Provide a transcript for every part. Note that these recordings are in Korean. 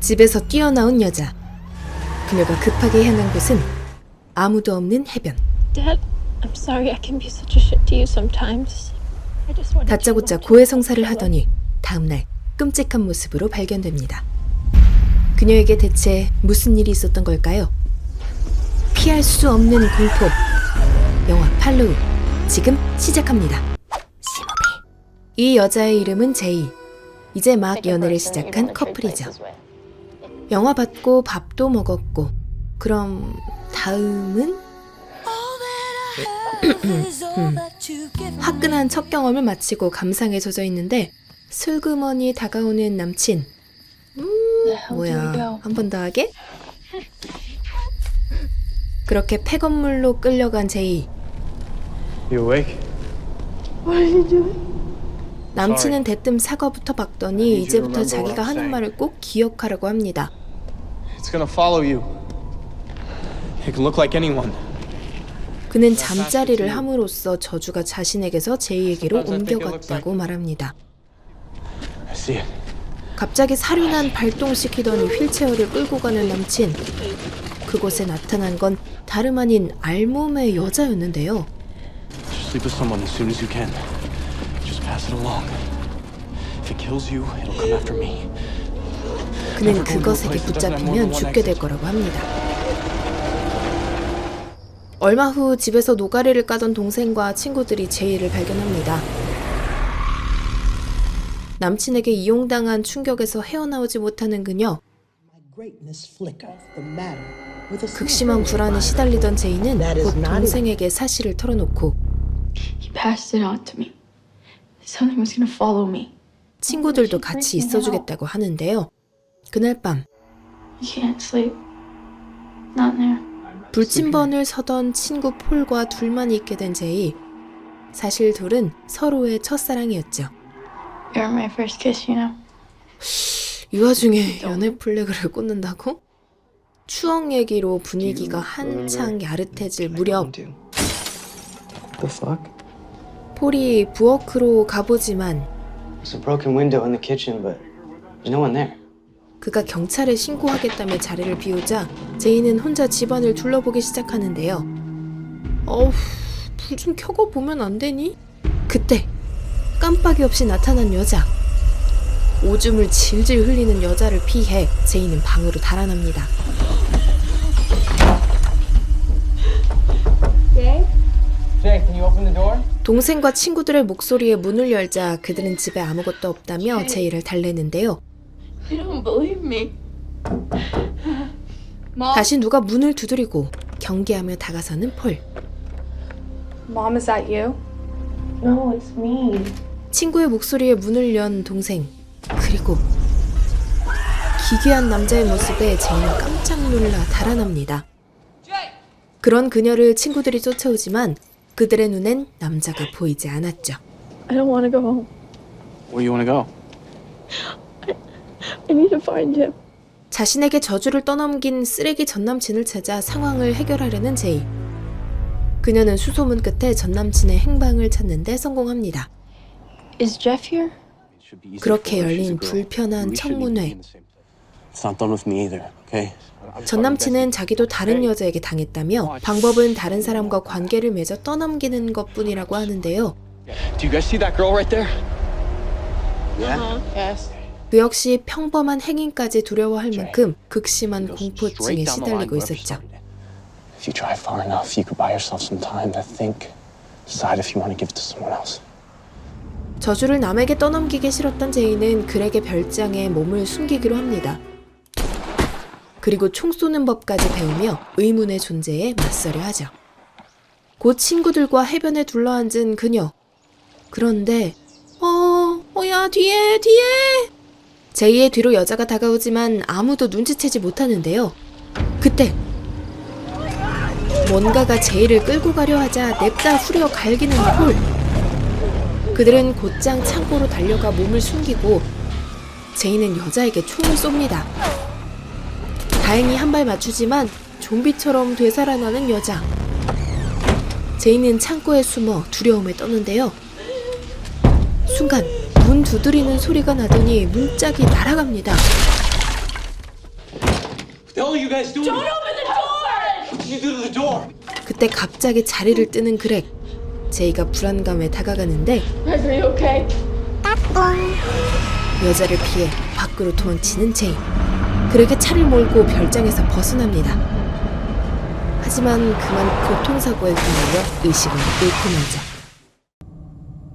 집에서 뛰어나온 여자. 그녀가 급하게 향한 곳은 아무도 없는 해변. Dad, I'm sorry I can be such a shit to you sometimes. I just wanted 다짜고짜 to 고해성사를 하더니 다음날 끔찍한 모습으로 발견됩니다. 그녀에게 대체 무슨 일이 있었던 걸까요? 피할 수 없는 공포. 영화 팔로우 지금 시작합니다. 시모비. 이 여자의 이름은 제이. 이제 막 연애를 시작한 커플이죠. 영화 봤고 밥도 먹었고 그럼 다음은? 화끈한 첫 경험을 마치고 감상에 젖어 있는데 슬그머니 다가오는 남친. 뭐야, 한 번 더 하게? 그렇게 폐건물로 끌려간 제이. You awake? What are you doing? 남친은 대뜸 사과부터 박더니 이제부터 자기가 하는 말을 꼭 기억하라고 합니다. It's gonna follow you. It can look like anyone. 그는 잠자리를 함으로써 저주가 자신에게서 제이에게로 옮겨갔다고 말합니다. I see it. 갑자기 사륜한 발동시키더니 휠체어를 끌고 가는 남친. 그곳에 나타난 건 다름 아닌 알몸의 여자였는데요. Sleep with someone as soon as you can. Just pass it along. If it kills you, it'll come after me. 그는 그것에게 붙잡히면 죽게 될 거라고 합니다. 얼마 후 집에서 노가리를 까던 동생과 친구들이 제이를 발견합니다. 남친에게 이용당한 충격에서 헤어나오지 못하는 그녀. 극심한 불안에 시달리던 제이는 곧 동생에게 사실을 털어놓고 He passed it on to me. Something was gonna follow me. 친구들도 같이 있어주겠다고 하는데요. 그날 밤 You can't sleep. Not there. 불침번을 서던 친구 폴과 둘만 있게 된 제이. 사실 둘은 서로의 첫사랑이었죠. You're my first kiss, you know. 이 와중에 연애 플래그를 꽂는다고? 추억 얘기로 분위기가 한창 야릇해질 무렵 The fuck? 폴이 부엌으로 가보지만 There's a broken window in the kitchen, but there's no one there. 그가 경찰에 신고하겠다며 자리를 비우자 제이는 혼자 집안을 둘러보기 시작하는데요. 어우, 불 좀 켜고 보면 안 되니? 그때 깜빡이 없이 나타난 여자. 오줌을 질질 흘리는 여자를 피해 제이는 방으로 달아납니다. Jay, can you open the door? 동생과 친구들의 목소리에 문을 열자 그들은 집에 아무것도 없다며 제이를 달래는데요. You don't believe me. 다시 누가 문을 두드리고 경계하며 다가서는 폴. Mom, is that you? No, it's me. 친구의 목소리에 문을 연 동생. 그리고 기괴한 남자의 모습에 제이는 깜짝 놀라 달아납니다. 그런 그녀를 친구들이 쫓아오지만 그들의 눈엔 남자가 보이지 않았죠. I don't want to go home. Where you wanna go? I need to find him. 자신에게 저주를 떠넘긴 쓰레기 전남친을 찾아 상황을 해결하려는 제이. 그녀는 수소문 끝에 전남친의 행방을 찾는 데 성공합니다. Is Jeff here? It should be easy 그렇게 for her. She's a 열린 girl. 불편한 We shouldn't be 청문회. in the same place. It's not done with me either, okay? 전남친은 자기도 다른 여자에게 당했다며 방법은 다른 사람과 관계를 맺어 떠넘기는 것뿐이라고 하는데요. Do you guys see that girl right there? Yeah. Yes. 그 역시 평범한 행인까지 두려워할 만큼 극심한 공포증에 시달리고 있었죠. If you try far enough, you could buy yourself some time to think, decide if you want to give it to someone else. 저주를 남에게 떠넘기기 싫었던 제이는 글에게 별장에 몸을 숨기기로 합니다. 그리고 총 쏘는 법까지 배우며 의문의 존재에 맞서려 하죠. 곧 친구들과 해변에 둘러앉은 그녀. 그런데 야, 뒤에! 제이의 뒤로 여자가 다가오지만 아무도 눈치채지 못하는데요. 그때 뭔가가 제이를 끌고 가려 하자 냅다 후려 갈기는 폴. 그들은 곧장 창고로 달려가 몸을 숨기고 제이는 여자에게 총을 쏩니다. 다행히 한 발 맞추지만 좀비처럼 되살아나는 여자. 제이는 창고에 숨어 두려움에 떠는데요. 순간 문 두드리는 소리가 나더니 문짝이 날아갑니다. What the hell are you guys doing? Don't open the door! What did you do to the door? 그때 갑자기 자리를 뜨는 그렉. 제이가 불안감에 다가가는데 Greg, are you okay? 여자를 피해 밖으로 도망치는 제이. 그렉의 차를 몰고 별장에서 벗어납니다. 하지만 그만 교통사고에 휘말려 의식을 잃고 말죠.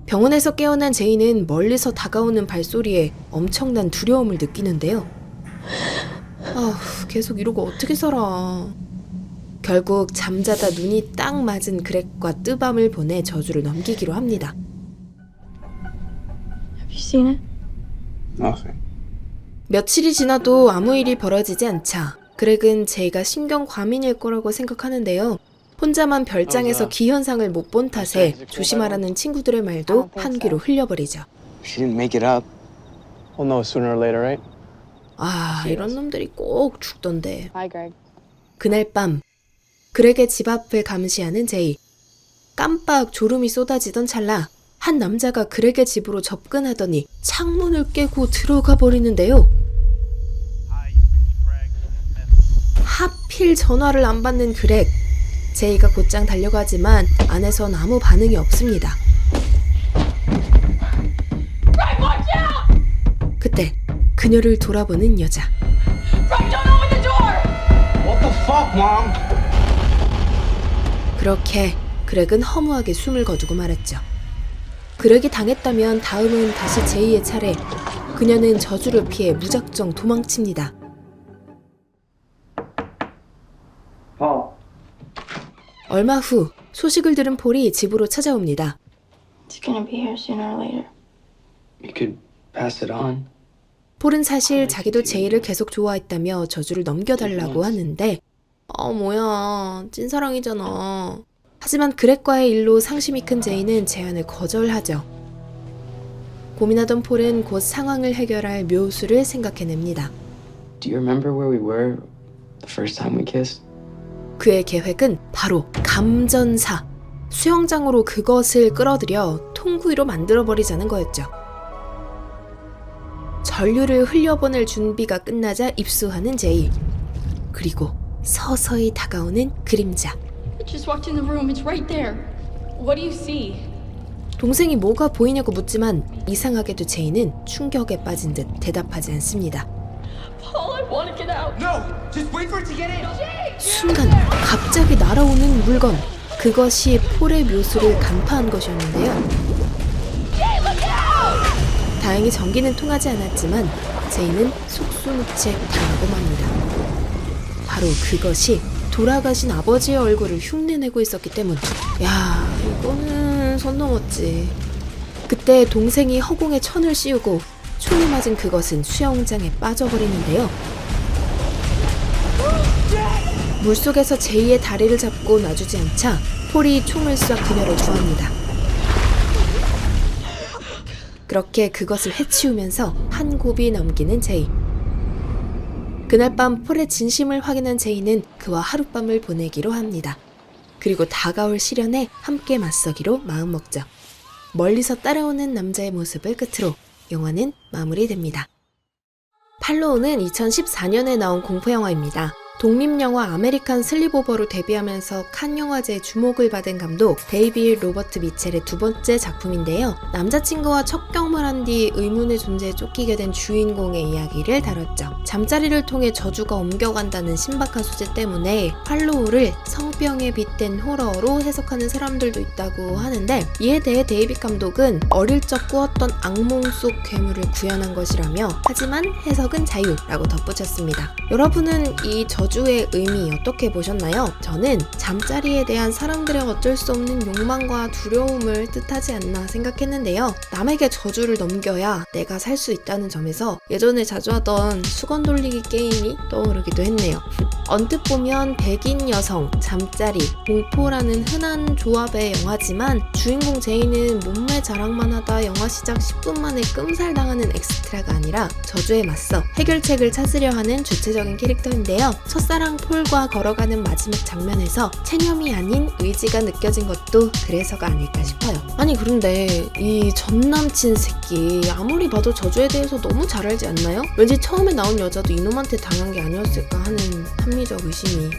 병원에서 깨어난 제이는 멀리서 다가오는 발소리에 엄청난 두려움을 느끼는데요. 계속 이러고 어떻게 살아. 결국 잠자다 눈이 딱 맞은 그렉과 뜨밤을 보내 저주를 넘기기로 합니다. Have you seen it? Nothing. 며칠이 지나도 아무 일이 벌어지지 않자 그렉은 제이가 신경 과민일 거라고 생각하는데요. 혼자만 별장에서 기현상을 못 본 탓에 조심하라는 친구들의 말도 한 귀로 흘려버리죠. She didn't make it up. We'll know sooner or later, right? 이런 놈들이 꼭 죽던데. Bye, Greg. 그날 밤 그렉의 집 앞을 감시하는 제이. 깜빡 졸음이 쏟아지던 찰나 한 남자가 그렉의 집으로 접근하더니 창문을 깨고 들어가 버리는데요. 하필 전화를 안 받는 그렉. 제이가 곧장 달려가지만 안에선 아무 반응이 없습니다. 그때 그녀를 돌아보는 여자. What the fuck, Mom? 그렇게 그렉은 허무하게 숨을 거두고 말았죠. 그렉이 당했다면 다음은 다시 제이의 차례. 그녀는 저주를 피해 무작정 도망칩니다. Paul. 얼마 후 소식을 들은 폴이 집으로 찾아옵니다. It's gonna be here sooner or later. You could pass it on. 폴은 사실 자기도 제이를 계속 좋아했다며 저주를 넘겨달라고 하는데 뭐야 찐사랑이잖아. 하지만 그렉과의 일로 상심이 큰 제이는 제안을 거절하죠. 고민하던 폴은 곧 상황을 해결할 묘수를 생각해냅니다. Do you remember where we were the first time we kissed? 그의 계획은 바로 감전사, 수영장으로 그것을 끌어들여 통구이로 만들어버리자는 거였죠. 전류를 흘려보낼 준비가 끝나자 입수하는 제이. 그리고 서서히 다가오는 그림자. I just walked in the room. It's right there. What do you see? 동생이 뭐가 보이냐고 묻지만 이상하게도 제이는 충격에 빠진 듯 대답하지 않습니다. Paul, I want to get out. No! Just wait for it to get in! 순간 갑자기 날아오는 물건. 그것이 폴의 묘수를 간파한 것이었는데요. 다행히 전기는 통하지 않았지만 제이는 속수무책 당하고 맙니다. 바로 그것이 돌아가신 아버지의 얼굴을 흉내내고 있었기 때문. 야, 이거는 선 넘었지. 그때 동생이 허공에 천을 씌우고 총이 맞은 그것은 수영장에 빠져버리는데요. 물속에서 제이의 다리를 잡고 놔주지 않자 폴이 총을 쏴 그녀를 구합니다. 그렇게 그것을 해치우면서 한 곱이 넘기는 제이. 그날 밤 폴의 진심을 확인한 제이는 그와 하룻밤을 보내기로 합니다. 그리고 다가올 시련에 함께 맞서기로 마음먹죠. 멀리서 따라오는 남자의 모습을 끝으로 영화는 마무리됩니다. 팔로우는 2014년에 나온 공포영화입니다. 독립영화 아메리칸 슬립오버로 데뷔하면서 칸 영화제에 주목을 받은 감독 데이빗 로버트 미첼의 두 번째 작품인데요. 남자친구와 첫 경험을 한 뒤 의문의 존재에 쫓기게 된 주인공의 이야기를 다뤘죠. 잠자리를 통해 저주가 옮겨간다는 신박한 소재 때문에 팔로우를 성병에 빗댄 호러로 해석하는 사람들도 있다고 하는데, 이에 대해 데이빗 감독은 어릴 적 꾸었던 악몽 속 괴물을 구현한 것이라며 하지만 해석은 자유라고 덧붙였습니다. 여러분은 이 저주의 의미 어떻게 보셨나요? 저는 잠자리에 대한 사람들의 어쩔 수 없는 욕망과 두려움을 뜻하지 않나 생각했는데요. 남에게 저주를 넘겨야 내가 살 수 있다는 점에서 예전에 자주 하던 수건 돌리기 게임이 떠오르기도 했네요. 언뜻 보면 백인 여성, 잠자리, 공포라는 흔한 조합의 영화지만 주인공 제이는 몸매 자랑만 하다 영화 시작 10분 만에 끔살당하는 엑스트라가 아니라 저주에 맞서 해결책을 찾으려 하는 주체적인 캐릭터인데요. 첫사랑 폴과 걸어가는 마지막 장면에서 체념이 아닌 의지가 느껴진 것도 그래서가 아닐까 싶어요. 아니 그런데 이 전남친 새끼 아무리 봐도 저주에 대해서 너무 잘 알지 않나요? 왠지 처음에 나온 여자도 이놈한테 당한 게 아니었을까 하는 합리적 의심이.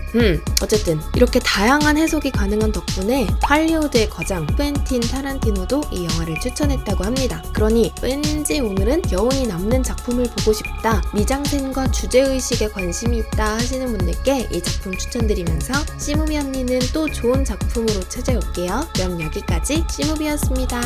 어쨌든 이렇게 다양한 해석이 가능한 덕분에 할리우드의 거장 쿠엔틴 타란티노도 이 영화를 추천했다고 합니다. 그러니 왠지 오늘은 여운이 남는 작품을 보고 싶다, 미장센과 주제의식에 관심이 있다 하시는 분들께 이 작품 추천드리면서 C무비 언니는 또 좋은 작품으로 찾아올게요. 그럼 여기까지 C무비였습니다.